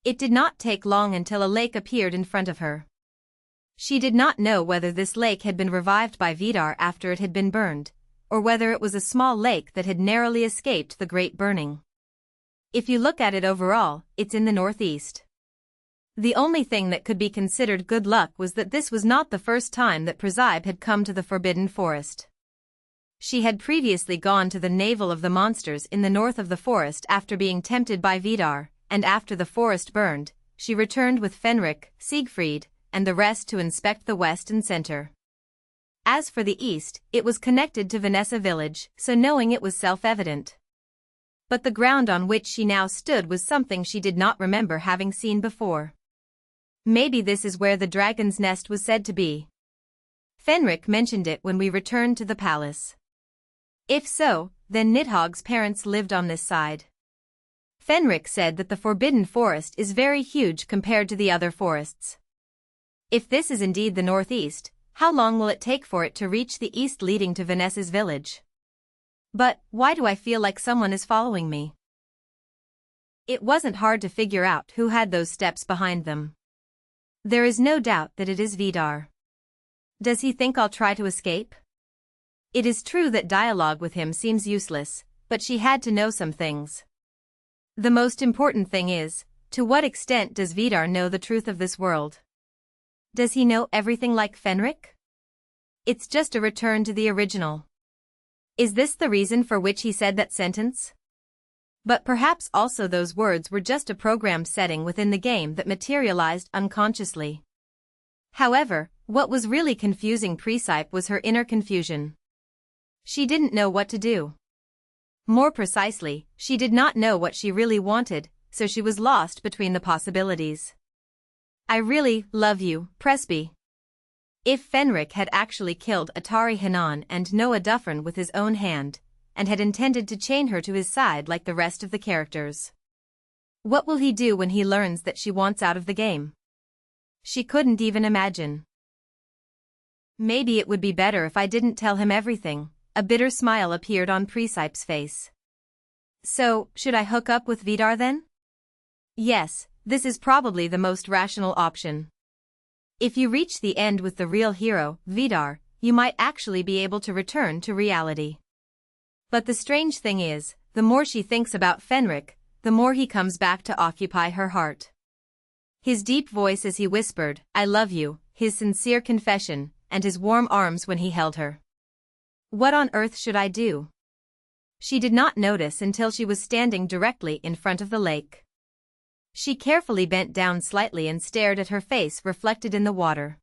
It did not take long until a lake appeared in front of her. She did not know whether this lake had been revived by Vidar after it had been burned, or whether it was a small lake that had narrowly escaped the great burning. If you look at it overall, it's in the northeast. The only thing that could be considered good luck was that this was not the first time that Presepe had come to the Forbidden Forest. She had previously gone to the navel of the monsters in the north of the forest after being tempted by Vidar, and after the forest burned, she returned with Fenrik, Siegfried, and the rest to inspect the west and center. As for the east, it was connected to Vanessa village, so knowing it was self-evident. But the ground on which she now stood was something she did not remember having seen before. Maybe this is where the dragon's nest was said to be. Fenrik mentioned it when we returned to the palace. If so, then Nidhogg's parents lived on this side. Fenrik said that the Forbidden Forest is very huge compared to the other forests. If this is indeed the northeast, how long will it take for it to reach the east leading to Vanessa's village? But, why do I feel like someone is following me? It wasn't hard to figure out who had those steps behind them. There is no doubt that it is Vidar. Does he think I'll try to escape? It is true that dialogue with him seems useless, but she had to know some things. The most important thing is, to what extent does Vidar know the truth of this world? Does he know everything like Fenrik? It's just a return to the original. Is this the reason for which he said that sentence? But perhaps also those words were just a programmed setting within the game that materialized unconsciously. However, what was really confusing Presepe was her inner confusion. She didn't know what to do. More precisely, she did not know what she really wanted, so she was lost between the possibilities. I really love you, Presepe. If Fenrik had actually killed Atari Hanan and Noah Dufferin with his own hand, and had intended to chain her to his side like the rest of the characters. What will he do when he learns that she wants out of the game? She couldn't even imagine. Maybe it would be better if I didn't tell him everything. A bitter smile appeared on Presepe's face. So, should I hook up with Vidar then? Yes, this is probably the most rational option. If you reach the end with the real hero, Vidar, you might actually be able to return to reality. But the strange thing is, the more she thinks about Fenrik, the more he comes back to occupy her heart. His deep voice as he whispered, "I love you," his sincere confession, and his warm arms when he held her. What on earth should I do? She did not notice until she was standing directly in front of the lake. She carefully bent down slightly and stared at her face reflected in the water.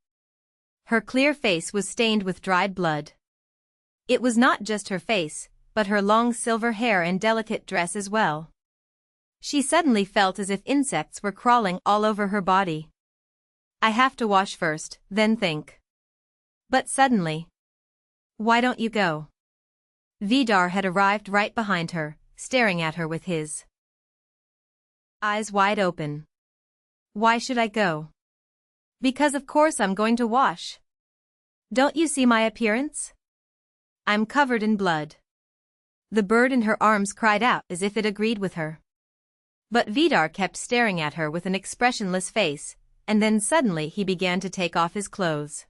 Her clear face was stained with dried blood. It was not just her face, but her long silver hair and delicate dress as well. She suddenly felt as if insects were crawling all over her body. I have to wash first, then think. But suddenly. Why don't you go? Vidar had arrived right behind her, staring at her with his eyes wide open. Why should I go? Because of course I'm going to wash. Don't you see my appearance? I'm covered in blood. The bird in her arms cried out as if it agreed with her. But Vidar kept staring at her with an expressionless face, and then suddenly he began to take off his clothes.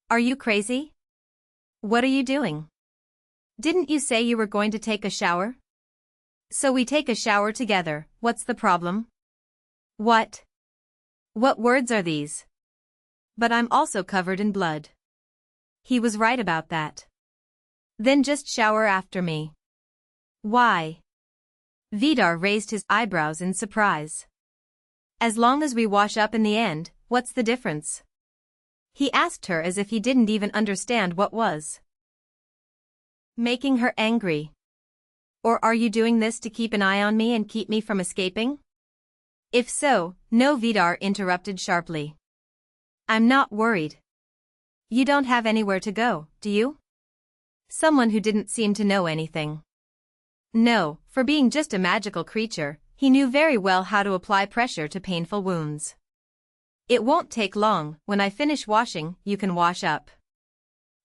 Are you crazy? What are you doing? Didn't you say you were going to take a shower? So we take a shower together, what's the problem? What? What words are these? But I'm also covered in blood. He was right about that. Then just shower after me. Why? Vidar raised his eyebrows in surprise. As long as we wash up in the end, what's the difference? He asked her as if he didn't even understand what was making her angry. Or are you doing this to keep an eye on me and keep me from escaping? If so, no, Vidar interrupted sharply. I'm not worried. You don't have anywhere to go, do you? Someone who didn't seem to know anything. No, for being just a magical creature, he knew very well how to apply pressure to painful wounds. It won't take long, when I finish washing, you can wash up.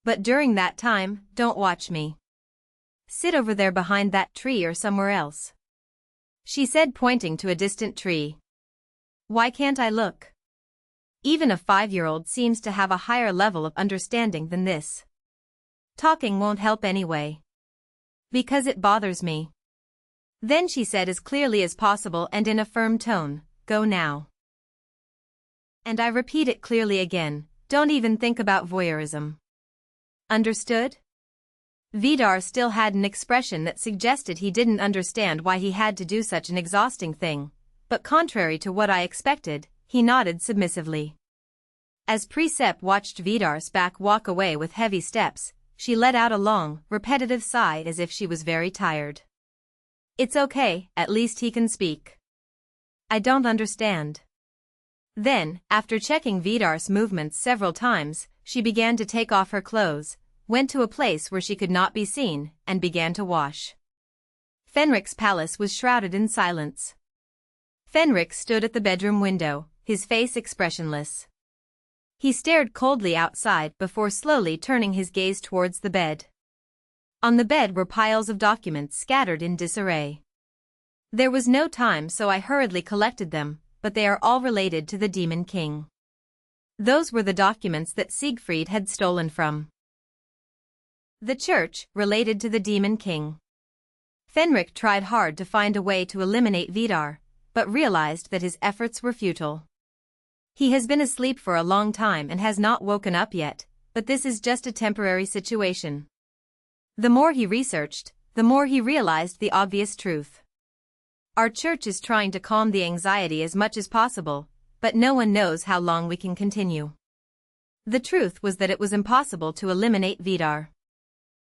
But during that time, don't watch me. Sit over there behind that tree or somewhere else. She said, pointing to a distant tree. Why can't I look? Even a 5-year-old seems to have a higher level of understanding than this. Talking won't help anyway. Because it bothers me. Then she said as clearly as possible and in a firm tone, go now. And I repeat it clearly again, don't even think about voyeurism. Understood? Vidar still had an expression that suggested he didn't understand why he had to do such an exhausting thing, but contrary to what I expected, he nodded submissively. As Presepe watched Vidar's back walk away with heavy steps, she let out a long, repetitive sigh as if she was very tired. It's okay, at least he can speak. I don't understand. Then, after checking Vidar's movements several times, she began to take off her clothes, went to a place where she could not be seen, and began to wash. Fenric's palace was shrouded in silence. Fenric stood at the bedroom window, his face expressionless. He stared coldly outside before slowly turning his gaze towards the bed. On the bed were piles of documents scattered in disarray. There was no time, so I hurriedly collected them, but they are all related to the Demon King. Those were the documents that Siegfried had stolen from the church, related to the Demon King. Fenric tried hard to find a way to eliminate Vidar, but realized that his efforts were futile. He has been asleep for a long time and has not woken up yet, but this is just a temporary situation. The more he researched, the more he realized the obvious truth. Our church is trying to calm the anxiety as much as possible, but no one knows how long we can continue. The truth was that it was impossible to eliminate Vidar.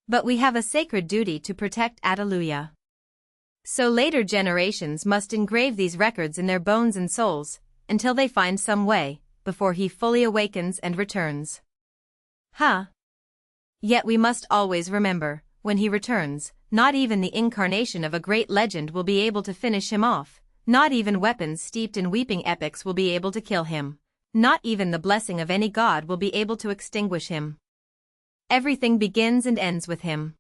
But we have a sacred duty to protect Alleluia. So later generations must engrave these records in their bones and souls, until they find some way, before he fully awakens and returns. Yet we must always remember, when he returns, not even the incarnation of a great legend will be able to finish him off, not even weapons steeped in weeping epics will be able to kill him, not even the blessing of any god will be able to extinguish him. Everything begins and ends with him.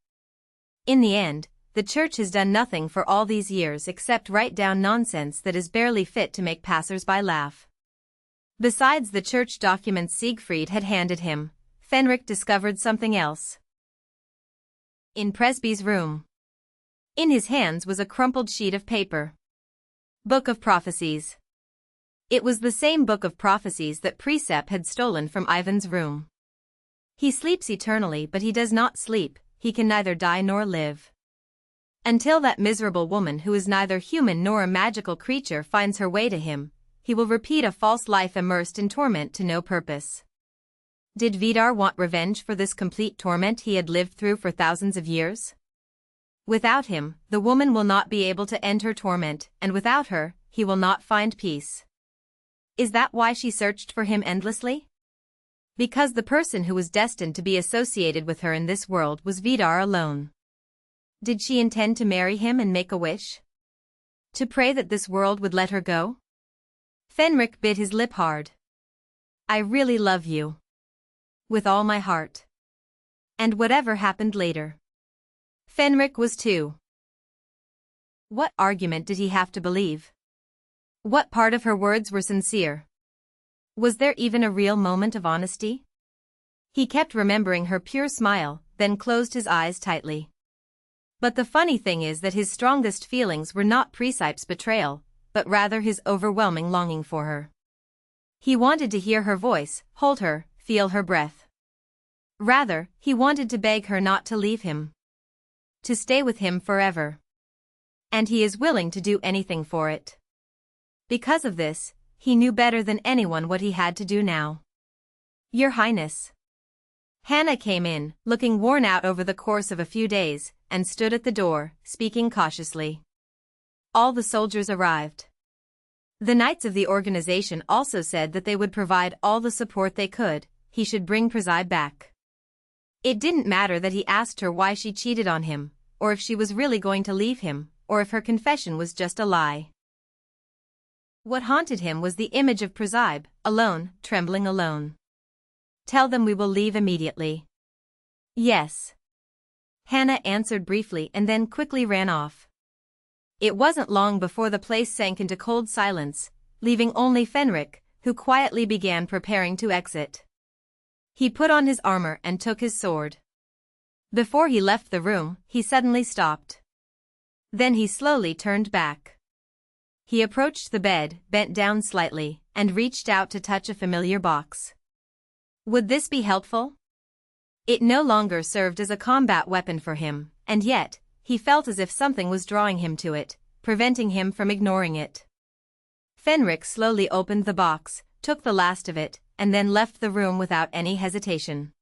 In the end, the church has done nothing for all these years except write down nonsense that is barely fit to make passers-by laugh. Besides the church documents Siegfried had handed him, Fenric discovered something else. In Presepe's room. In his hands was a crumpled sheet of paper. Book of Prophecies. It was the same book of prophecies that Presepe had stolen from Ivan's room. He sleeps eternally, but he does not sleep, he can neither die nor live. Until that miserable woman who is neither human nor a magical creature finds her way to him, he will repeat a false life immersed in torment to no purpose. Did Vidar want revenge for this complete torment he had lived through for thousands of years? Without him, the woman will not be able to end her torment, and without her, he will not find peace. Is that why she searched for him endlessly? Because the person who was destined to be associated with her in this world was Vidar alone. Did she intend to marry him and make a wish? To pray that this world would let her go? Fenric bit his lip hard. I really love you. With all my heart. And whatever happened later. Fenric was too. What argument did he have to believe? What part of her words were sincere? Was there even a real moment of honesty? He kept remembering her pure smile, then closed his eyes tightly. But the funny thing is that his strongest feelings were not Presepe's betrayal, but rather his overwhelming longing for her. He wanted to hear her voice, hold her, feel her breath. Rather, he wanted to beg her not to leave him. To stay with him forever. And he is willing to do anything for it. Because of this, he knew better than anyone what he had to do now. Your Highness. Hannah came in, looking worn out over the course of a few days, and stood at the door, speaking cautiously. All the soldiers arrived. The knights of the organization also said that they would provide all the support they could, he should bring Presepe back. It didn't matter that he asked her why she cheated on him, or if she was really going to leave him, or if her confession was just a lie. What haunted him was the image of Presepe, alone, trembling alone. Tell them we will leave immediately. Yes. Hannah answered briefly and then quickly ran off. It wasn't long before the place sank into cold silence, leaving only Fenric, who quietly began preparing to exit. He put on his armor and took his sword. Before he left the room, he suddenly stopped. Then he slowly turned back. He approached the bed, bent down slightly, and reached out to touch a familiar box. Would this be helpful? It no longer served as a combat weapon for him, and yet, he felt as if something was drawing him to it, preventing him from ignoring it. Fenric slowly opened the box, took the last of it, and then left the room without any hesitation.